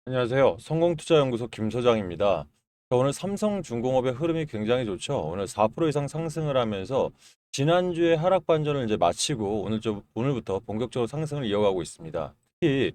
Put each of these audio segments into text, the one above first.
안녕하세요. 성공투자연구소 김 소장입니다. 자, 오늘 삼성중공업의 흐름이 굉장히 좋죠. 오늘 4% 이상 상승을 하면서 지난주에 하락 반전을 이제 마치고 오늘부터 본격적으로 상승을 이어가고 있습니다. 특히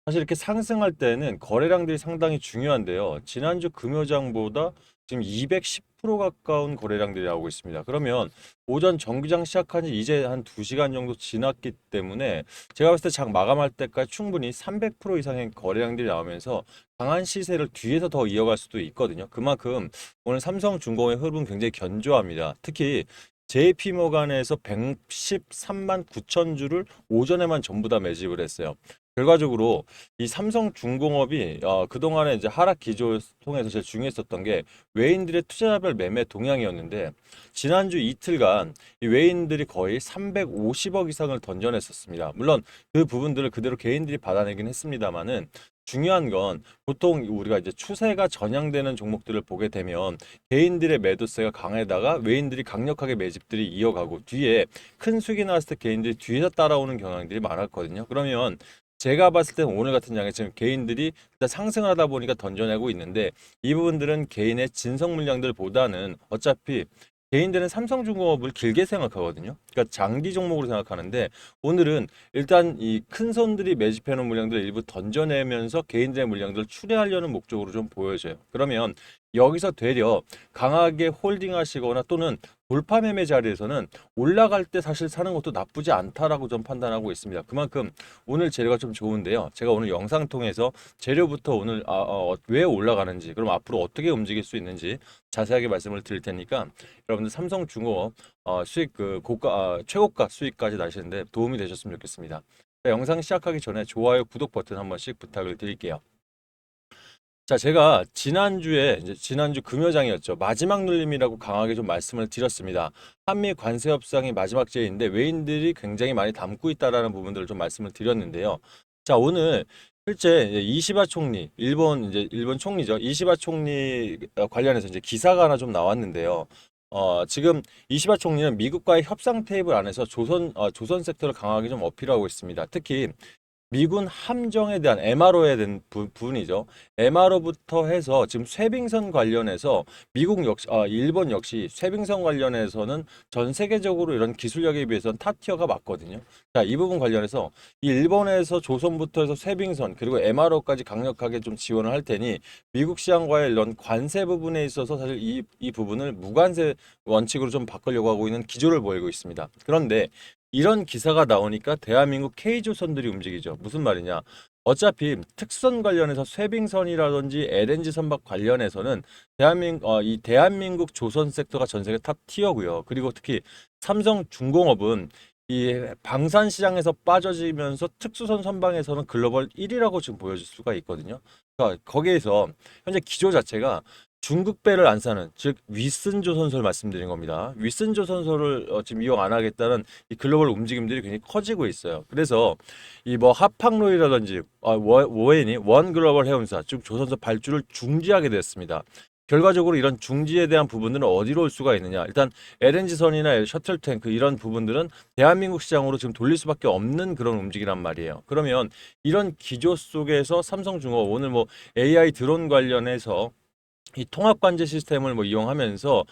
사실 이렇게 상승할 때는 거래량들이 상당히 중요한데요. 지난주 금요장보다 지금 210% 가까운 거래량들이 나오고 있습니다. 그러면 오전 정기장 시작한 지 이제 한 2시간 정도 지났기 때문에 제가 봤을 때 장 마감할 때까지 충분히 300% 이상의 거래량들이 나오면서 강한 시세를 뒤에서 더 이어갈 수도 있거든요. 그만큼 오늘 삼성중공의 흐름은 굉장히 견조합니다. 특히 JP모간에서 113만 9천 주를 오전에만 전부 다 매집을 했어요. 결과적으로 이 삼성중공업이 그동안에 이제 하락 기조를 통해서 제일 중요했었던 게 외인들의 투자별 매매 동향이었는데 지난주 이틀간 이 외인들이 거의 350억 이상을 던져냈었습니다. 물론 그 부분들을 그대로 개인들이 받아내긴 했습니다만은 중요한 건 보통 우리가 이제 추세가 전향되는 종목들을 보게 되면 개인들의 매도세가 강해다가 외인들이 강력하게 매집들이 이어가고 뒤에 큰 수익이 나왔을 때 개인들이 뒤에서 따라오는 경향들이 많았거든요. 그러면 제가 봤을 때는 오늘 같은 장에 지금 개인들이 일단 상승하다 보니까 던져내고 있는데 이 부분들은 개인의 진성 물량들보다는 어차피 개인들은 삼성중공업을 길게 생각하거든요. 그러니까 장기 종목으로 생각하는데 오늘은 일단 이 큰 손들이 매집해놓은 물량들을 일부 던져내면서 개인들의 물량들을 출회하려는 목적으로 좀 보여져요. 그러면 여기서 되려 강하게 홀딩하시거나 또는 돌파 매매 자리에서는 올라갈 때 사실 사는 것도 나쁘지 않다라고 좀 판단하고 있습니다. 그만큼 오늘 재료가 좀 좋은데요. 제가 오늘 영상 통해서 재료부터 오늘 왜 올라가는지 그럼 앞으로 어떻게 움직일 수 있는지 자세하게 말씀을 드릴 테니까 여러분들 삼성중공업 수익 그 최고가 수익까지 나시는데 도움이 되셨으면 좋겠습니다. 자, 영상 시작하기 전에 좋아요, 구독 버튼 한 번씩 부탁을 드릴게요. 자, 제가 지난주에 이제 지난주 금요장이었죠. 마지막 눌림이라고 강하게 좀 말씀을 드렸습니다. 한미 관세 협상이 마지막 제인데 외인들이 굉장히 많이 담고 있다라는 부분들을 좀 말씀을 드렸는데요. 자, 오늘 실제 이제 이시바 총리, 일본 총리죠. 이시바 총리 관련해서 이제 기사가 하나 좀 나왔는데요. 지금 이시바 총리는 미국과의 협상 테이블 안에서 조선 섹터를 강하게 좀 어필하고 있습니다. 특히 미군 함정에 대한 MRO에 대한 부분이죠. MRO부터 해서 지금 쇄빙선 관련해서 일본 역시 쇄빙선 관련해서는 전 세계적으로 이런 기술력에 비해서는 탑티어가 맞거든요. 자, 이 부분 관련해서 이 일본에서 조선부터 해서 쇄빙선 그리고 MRO까지 강력하게 좀 지원을 할 테니 미국 시장과의 이런 관세 부분에 있어서 사실 이 부분을 무관세 원칙으로 좀 바꾸려고 하고 있는 기조를 보이고 있습니다. 그런데 이런 기사가 나오니까 대한민국 K조선들이 움직이죠. 무슨 말이냐? 어차피 특선 관련해서 쇄빙선이라든지 LNG 선박 관련해서는 이 대한민국 조선 섹터가 전 세계 탑 티어고요. 그리고 특히 삼성중공업은 이 방산 시장에서 빠져지면서 특수선 선방에서는 글로벌 1위라고 지금 보여질 수가 있거든요. 그러니까 거기에서 현재 기조 자체가 중국 배를 안 사는 즉 윗선 조선소를 말씀드린 겁니다. 윗선 조선소를 지금 이용 안 하겠다는 이 글로벌 움직임들이 굉장히 커지고 있어요. 그래서 이 뭐 하팡로이라든지 워해니 원 글로벌 해운사 즉 조선소 발주를 중지하게 됐습니다. 결과적으로 이런 중지에 대한 부분들은 어디로 올 수가 있느냐? 일단 LNG선이나 셔틀 탱크 이런 부분들은 대한민국 시장으로 지금 돌릴 수밖에 없는 그런 움직이란 말이에요. 그러면 이런 기조 속에서 삼성중공업 오늘 뭐 AI 드론 관련해서 이 통합 관제 시스템을 뭐 이용하면서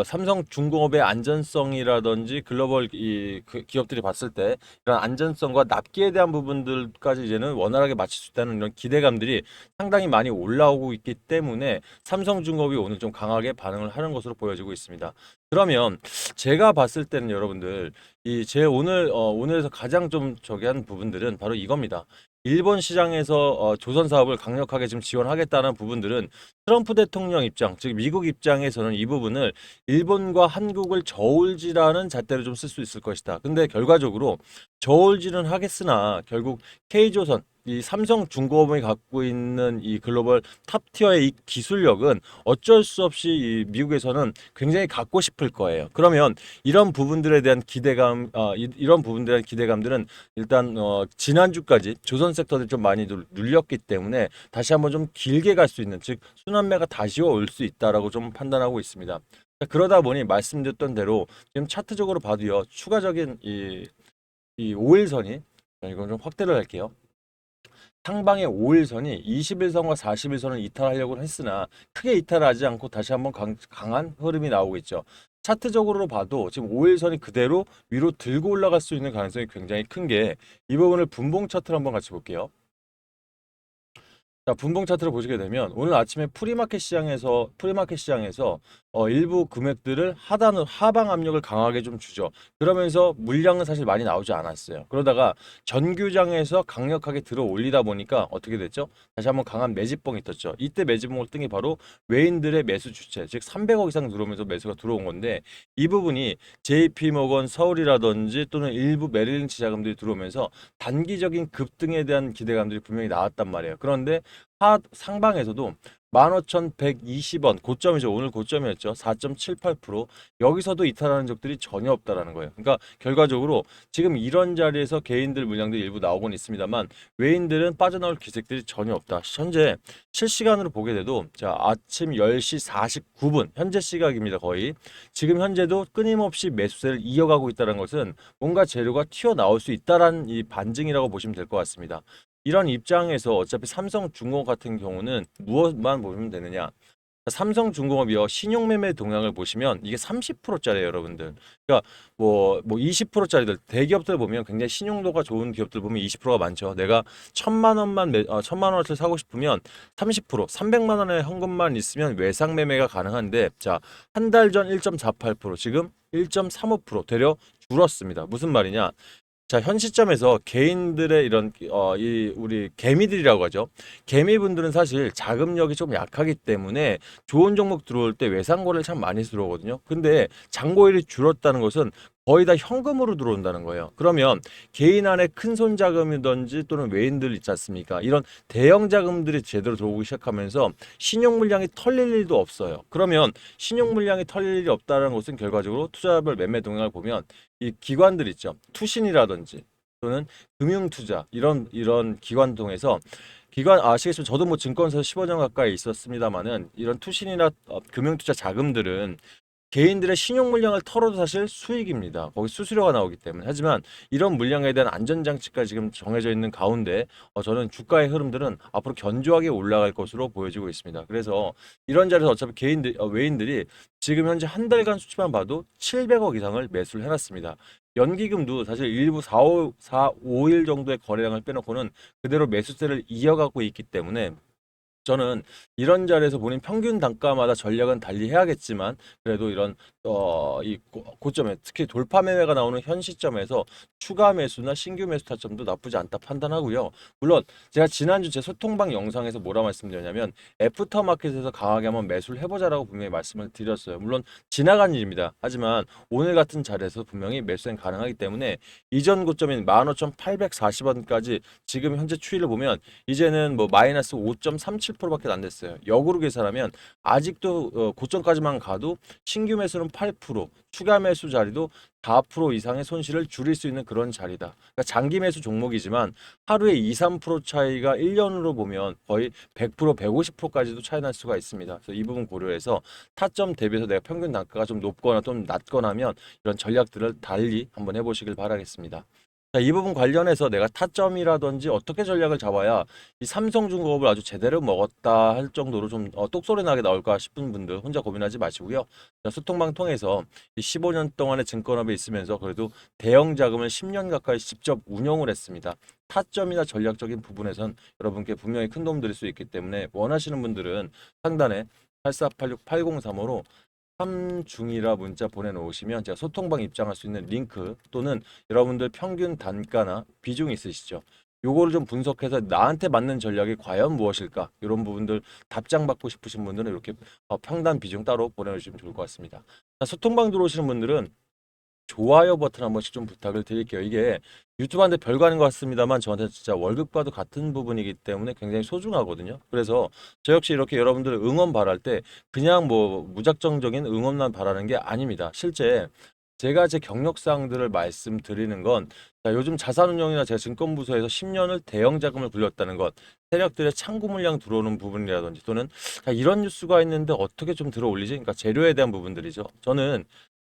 삼성중공업의 안전성이라든지 글로벌 기업들이 봤을 때 이런 안전성과 납기에 대한 부분들까지 이제는 원활하게 맞출 수 있다는 이런 기대감들이 상당히 많이 올라오고 있기 때문에 삼성중공업이 오늘 좀 강하게 반응을 하는 것으로 보여지고 있습니다. 그러면 제가 봤을 때는 여러분들 이 제 오늘에서 가장 좀 저기 한 부분들은 바로 이겁니다. 일본 시장에서 조선 사업을 강력하게 지금 지원하겠다는 부분들은 트럼프 대통령 입장, 즉 미국 입장에서는 이 부분을 일본과 한국을 저울질하는 잣대로 좀 쓸 수 있을 것이다. 근데 결과적으로 저울질은 하겠으나 결국 K조선, 이 삼성중공업이 갖고 있는 이 글로벌 탑티어의 이 기술력은 어쩔 수 없이 이 미국에서는 굉장히 갖고 싶을 거예요. 그러면 이런 부분들에 대한 이런 부분들에 대한 기대감들은 일단 지난주까지 조선 섹터들이 좀 많이 눌렸기 때문에 다시 한번 좀 길게 갈 수 있는 즉 순환매가 다시 올 수 있다라고 좀 판단하고 있습니다. 그러다 보니 말씀드렸던 대로 지금 차트적으로 봐도요 추가적인 이 5일선이 이건 좀 확대를 할게요. 상방의 5일선이 21선과 41선을 이탈하려고 했으나 크게 이탈하지 않고 다시 한번 강한 흐름이 나오고 있죠. 차트적으로 봐도 지금 5일선이 그대로 위로 들고 올라갈 수 있는 가능성이 굉장히 큰 게 이 부분을 분봉 차트를 한번 같이 볼게요. 자, 분봉 차트를 보시게 되면 오늘 아침에 프리마켓 시장에서 일부 금액들을 하방 압력을 강하게 좀 주죠. 그러면서 물량은 사실 많이 나오지 않았어요. 그러다가 전규장에서 강력하게 들어 올리다 보니까 어떻게 됐죠? 다시 한번 강한 매집봉이 떴죠. 이때 매집봉을 뜬 게 바로 외인들의 매수 주체, 즉 300억 이상 들어오면서 매수가 들어온 건데 이 부분이 JP모건 서울이라든지 또는 일부 메릴린치 자금들이 들어오면서 단기적인 급등에 대한 기대감들이 분명히 나왔단 말이에요. 그런데 상방에서도 15,120원 고점이죠. 오늘 고점이었죠. 4.78%. 여기서도 이탈하는 적들이 전혀 없다라는 거예요. 그러니까 결과적으로 지금 이런 자리에서 개인들 물량들이 일부 나오곤 있습니다만 외인들은 빠져나올 기색들이 전혀 없다. 현재 실시간으로 보게 돼도 자, 아침 10시 49분 현재 시각입니다. 거의. 지금 현재도 끊임없이 매수세를 이어가고 있다는 것은 뭔가 재료가 튀어나올 수 있다라는 이 반증이라고 보시면 될 것 같습니다. 이런 입장에서 어차피 삼성중공업 같은 경우는 무엇만 보면 되느냐? 삼성중공업이요 신용매매 동향을 보시면 이게 30%짜리예요, 여러분들. 그러니까 뭐 20%짜리들 대기업들 보면 굉장히 신용도가 좋은 기업들 보면 20%가 많죠. 내가 1,000만 원어치 사고 싶으면 30%, 300만 원의 현금만 있으면 외상 매매가 가능한데 자, 한 달 전 1.48%, 지금 1.35% 되려 줄었습니다. 무슨 말이냐? 자, 현 시점에서 개인들의 이런 이 우리 개미들이라고 하죠. 개미분들은 사실 자금력이 좀 약하기 때문에 좋은 종목 들어올 때 외상거래를 참 많이 들어오거든요. 근데 잔고일이 줄었다는 것은 거의 다 현금으로 들어온다는 거예요. 그러면 개인 안에 큰손 자금이든지 또는 외인들 있지 않습니까? 이런 대형 자금들이 제대로 들어오기 시작하면서 신용 물량이 털릴 일도 없어요. 그러면 신용 물량이 털릴 일이 없다는 것은 결과적으로 투자별 매매 동향을 보면 이 기관들 있죠. 투신이라든지 또는 금융투자 이런 기관 통해서 아시겠지만 저도 뭐 증권사 15년 가까이 있었습니다만은 이런 투신이나 금융투자 자금들은 개인들의 신용 물량을 털어도 사실 수익입니다. 거기 수수료가 나오기 때문에. 하지만 이런 물량에 대한 안전장치가 지금 정해져 있는 가운데 저는 주가의 흐름들은 앞으로 견조하게 올라갈 것으로 보여지고 있습니다. 그래서 이런 자리에서 어차피 외인들이 지금 현재 한 달간 수치만 봐도 700억 이상을 매수를 해놨습니다. 연기금도 사실 일부 5일 정도의 거래량을 빼놓고는 그대로 매수세를 이어가고 있기 때문에 저는 이런 자리에서 본인 평균 단가마다 전략은 달리 해야겠지만 그래도 이런 이 고점에 특히 돌파 매매가 나오는 현 시점에서 추가 매수나 신규 매수 타점도 나쁘지 않다 판단하고요. 물론 제가 지난주 제 소통방 영상에서 뭐라 말씀드렸냐면 애프터마켓에서 강하게 한번 매수를 해보자라고 분명히 말씀을 드렸어요. 물론 지나간 일입니다. 하지만 오늘 같은 자리에서 분명히 매수는 가능하기 때문에 이전 고점인 15,840원까지 지금 현재 추이를 보면 이제는 뭐 마이너스 5.37%밖에 안 됐어요. 역으로 계산하면 아직도 고점까지만 가도 신규 매수는 8%, 추가 매수 자리도 4% 이상의 손실을 줄일 수 있는 그런 자리다. 그러니까 장기 매수 종목이지만 하루에 2, 3% 차이가 1년으로 보면 거의 100%, 150%까지도 차이 날 수가 있습니다. 그래서 이 부분 고려해서 타점 대비해서 내가 평균 단가가 좀 높거나 좀 낮거나 하면 이런 전략들을 달리 한번 해보시길 바라겠습니다. 자, 이 부분 관련해서 내가 타점이라든지 어떻게 전략을 잡아야 이 삼성중공업을 아주 제대로 먹었다 할 정도로 좀 똑소리 나게 나올까 싶은 분들 혼자 고민하지 마시고요. 자, 소통방 통해서 이 15년 동안의 증권업에 있으면서 그래도 대형 자금을 10년 가까이 직접 운영을 했습니다. 타점이나 전략적인 부분에선 여러분께 분명히 큰 도움 드릴 수 있기 때문에 원하시는 분들은 상단에 8486-8035로 삼중이라 문자 보내놓으시면 제가 소통방 입장할 수 있는 링크 또는 여러분들 평균 단가나 비중이 있으시죠. 요거를 좀 분석해서 나한테 맞는 전략이 과연 무엇일까? 이런 부분들 답장 받고 싶으신 분들은 이렇게 평단 비중 따로 보내주시면 좋을 것 같습니다. 자, 소통방 들어오시는 분들은 좋아요 버튼 한 번씩 좀 부탁을 드릴게요. 이게 유튜브한테 별거 아닌 것 같습니다만 저한테 진짜 월급과도 같은 부분이기 때문에 굉장히 소중하거든요. 그래서 저 역시 이렇게 여러분들 응원 바랄 때 그냥 뭐 무작정적인 응원만 바라는 게 아닙니다. 실제 제가 제 경력사항들을 말씀드리는 건 자, 요즘 자산운용이나 제가 증권부서에서 10년을 대형 자금을 굴렸다는 것, 세력들의 창구 물량 들어오는 부분이라든지 또는 자, 이런 뉴스가 있는데 어떻게 좀 들어올리지? 그러니까 재료에 대한 부분들이죠. 저는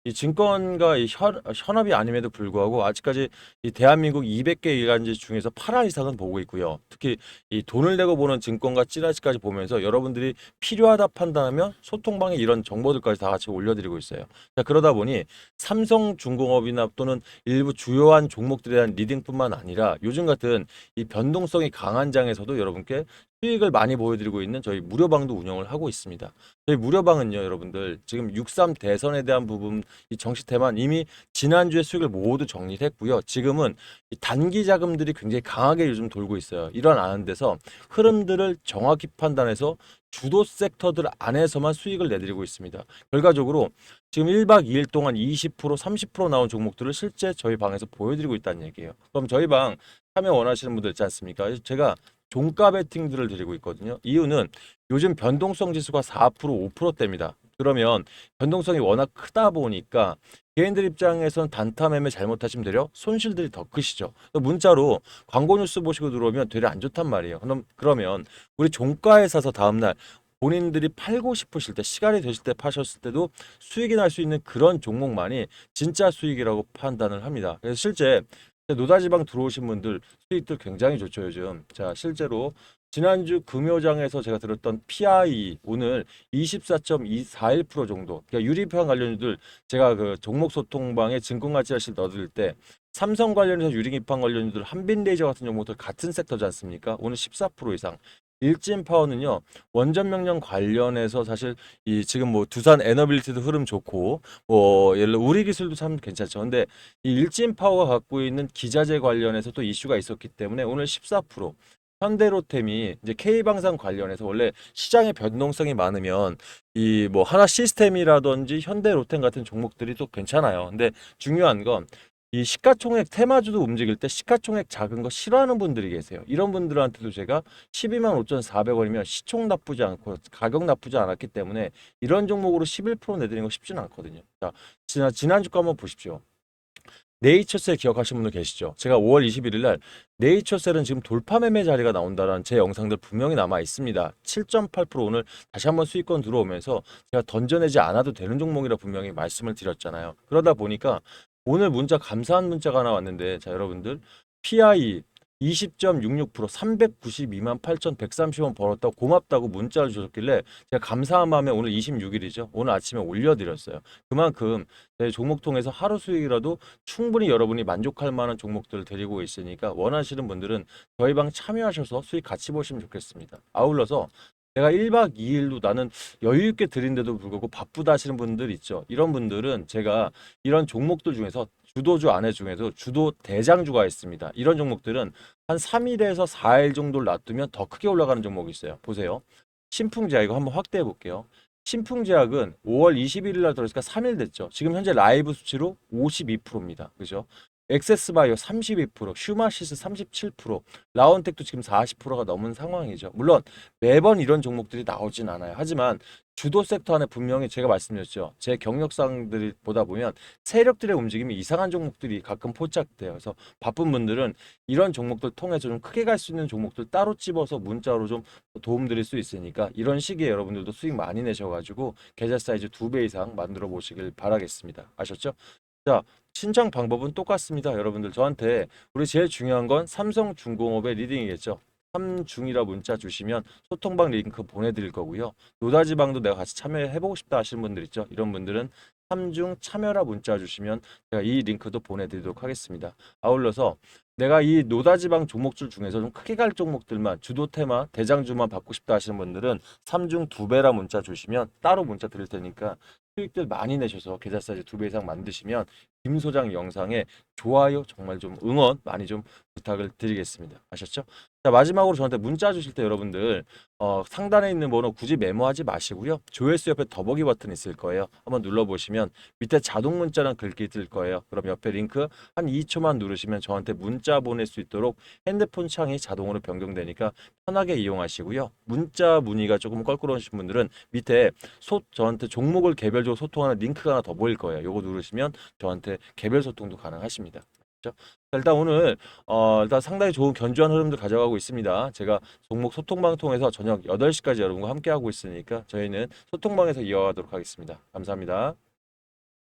이 증권가 이 현업이 아님에도 불구하고 아직까지 이 대한민국 200개 일간지 중에서 8화 이상은 보고 있고요. 특히 이 돈을 내고 보는 증권가 찌라시까지 보면서 여러분들이 필요하다 판단하면 소통방에 이런 정보들까지 다 같이 올려드리고 있어요. 자, 그러다 보니 삼성중공업이나 또는 일부 주요한 종목들에 대한 리딩뿐만 아니라 요즘 같은 이 변동성이 강한 장에서도 여러분께 수익을 많이 보여드리고 있는 저희 무료방도 운영을 하고 있습니다. 저희 무료방은요, 여러분들 지금 6.3 대선에 대한 부분 이 정시태만 이미 지난주에 수익을 모두 정리를 했고요. 지금은 이 단기 자금들이 굉장히 강하게 요즘 돌고 있어요. 일어나는 데서 흐름들을 정확히 판단해서 주도 섹터들 안에서만 수익을 내드리고 있습니다. 결과적으로 지금 1박 2일 동안 20%, 30% 나온 종목들을 실제 저희 방에서 보여드리고 있다는 얘기예요. 그럼 저희 방 참여 원하시는 분들 있지 않습니까? 제가 종가 베팅들을 드리고 있거든요. 이유는 요즘 변동성 지수가 4%, 5%대입니다. 그러면 변동성이 워낙 크다 보니까 개인들 입장에선 단타 매매 잘못하시면 되려 손실들이 더 크시죠. 문자로 광고 뉴스 보시고 들어오면 되려 안 좋단 말이에요. 그러면 우리 종가에 사서 다음날 본인들이 팔고 싶으실 때 시간이 되실 때 파셨을 때도 수익이 날 수 있는 그런 종목만이 진짜 수익이라고 판단을 합니다. 그래서 실제 노다지방 들어오신 분들 수익들 굉장히 좋죠 요즘. 자, 실제로 지난주 금요장에서 제가 들었던 PI 오늘 24.241% 정도. 그러니까 유리판 관련주들 제가 그 종목 소통방에 증권가치라실 넣어드릴 때 삼성 관련해서 유리기판 관련주들 한빛레이저 같은 종목들 같은 섹터지 않습니까? 오늘 14% 이상. 일진파워는요 원전 명령 관련해서 사실 이 지금 뭐 두산 에너빌리티도 흐름 좋고 뭐 예를 들어 우리 기술도 참 괜찮죠. 근데 이 일진파워가 갖고 있는 기자재 관련해서 또 이슈가 있었기 때문에 오늘 14%. 현대로템이 이제 K방산 관련해서 원래 시장의 변동성이 많으면 이 뭐 하나 시스템이라든지 현대로템 같은 종목들이 또 괜찮아요. 근데 중요한 건 이 시가총액 테마주도 움직일 때 시가총액 작은 거 싫어하는 분들이 계세요. 이런 분들한테도 제가 12만 5,400원이면 시총 나쁘지 않고 가격 나쁘지 않았기 때문에 이런 종목으로 11% 내드리는 거 쉽지는 않거든요. 자, 지난주 거 한번 보십시오. 네이처셀 기억하시는 분들 계시죠? 제가 5월 21일 날 네이처셀은 지금 돌파 매매 자리가 나온다라는 제 영상들 분명히 남아 있습니다. 7.8% 오늘 다시 한번 수익권 들어오면서 제가 던져내지 않아도 되는 종목이라 분명히 말씀을 드렸잖아요. 그러다 보니까 오늘 문자 감사한 문자가 하나 왔는데 자 여러분들 PI 20.66% 392만 8,130원 벌었다고 고맙다고 문자를 주셨길래 제가 감사한 마음에 오늘 26일이죠. 오늘 아침에 올려드렸어요. 그만큼 제 종목 통해서 하루 수익이라도 충분히 여러분이 만족할 만한 종목들을 데리고 있으니까 원하시는 분들은 저희 방 참여하셔서 수익 같이 보시면 좋겠습니다. 아울러서 내가 1박 2일도 나는 여유 있게 드린데도 불구하고 바쁘다 하시는 분들 있죠. 이런 분들은 제가 이런 종목들 중에서 주도주 안에 중에서 주도 대장주가 있습니다. 이런 종목들은 한 3일에서 4일 정도를 놔두면 더 크게 올라가는 종목이 있어요. 보세요. 신풍제약 이거 한번 확대해 볼게요. 신풍제약은 5월 21일 날 들어있으니까 3일 됐죠. 지금 현재 라이브 수치로 52%입니다. 그죠? 엑세스바이오 32%, 슈마시스 37%, 라온텍도 지금 40%가 넘은 상황이죠. 물론 매번 이런 종목들이 나오진 않아요. 하지만 주도 섹터 안에 분명히 제가 말씀드렸죠. 제 경력상들이 보다 보면 세력들의 움직임이 이상한 종목들이 가끔 포착돼요. 그래서 바쁜 분들은 이런 종목들 통해서 좀 크게 갈 수 있는 종목들 따로 집어서 문자로 좀 도움드릴 수 있으니까 이런 시기에 여러분들도 수익 많이 내셔가지고 계좌 사이즈 2배 이상 만들어 보시길 바라겠습니다. 아셨죠? 자, 신청 방법은 똑같습니다. 여러분들 저한테 우리 제일 중요한 건 삼성중공업의 리딩이겠죠. 삼중이라 문자 주시면 소통방 링크 보내드릴 거고요. 노다지방도 내가 같이 참여해보고 싶다 하시는 분들 있죠. 이런 분들은 삼중 참여라 문자 주시면 제가 이 링크도 보내드리도록 하겠습니다. 아울러서 내가 이 노다지방 종목들 중에서 좀 크게 갈 종목들만 주도 테마 대장주만 받고 싶다 하시는 분들은 삼중 2배라 문자 주시면 따로 문자 드릴 테니까 수익들 많이 내셔서 계좌 사이즈 2배 이상 만드시면 김 소장 영상에 좋아요 정말 좀 응원 많이 좀 부탁을 드리겠습니다. 아셨죠? 자 마지막으로 저한테 문자 주실 때 여러분들 상단에 있는 번호 굳이 메모하지 마시고요. 조회수 옆에 더보기 버튼 있을 거예요. 한번 눌러보시면 밑에 자동 문자랑 글귀 뜰 거예요. 그럼 옆에 링크 한 2초만 누르시면 저한테 문자 보낼 수 있도록 핸드폰 창이 자동으로 변경되니까 편하게 이용하시고요. 문자 문의가 조금 껄끄러우신 분들은 밑에 저한테 종목을 개별적으로 소통하는 링크가 하나 더 보일 거예요. 요거 누르시면 저한테 개별 소통도 가능하십니다. 그렇죠? 일단 오늘 일단 상당히 좋은 견주한 흐름들 가져가고 있습니다. 제가 종목 소통방 통해서 저녁 8시까지 여러분과 함께 하고 있으니까 저희는 소통방에서 이어가도록 하겠습니다. 감사합니다.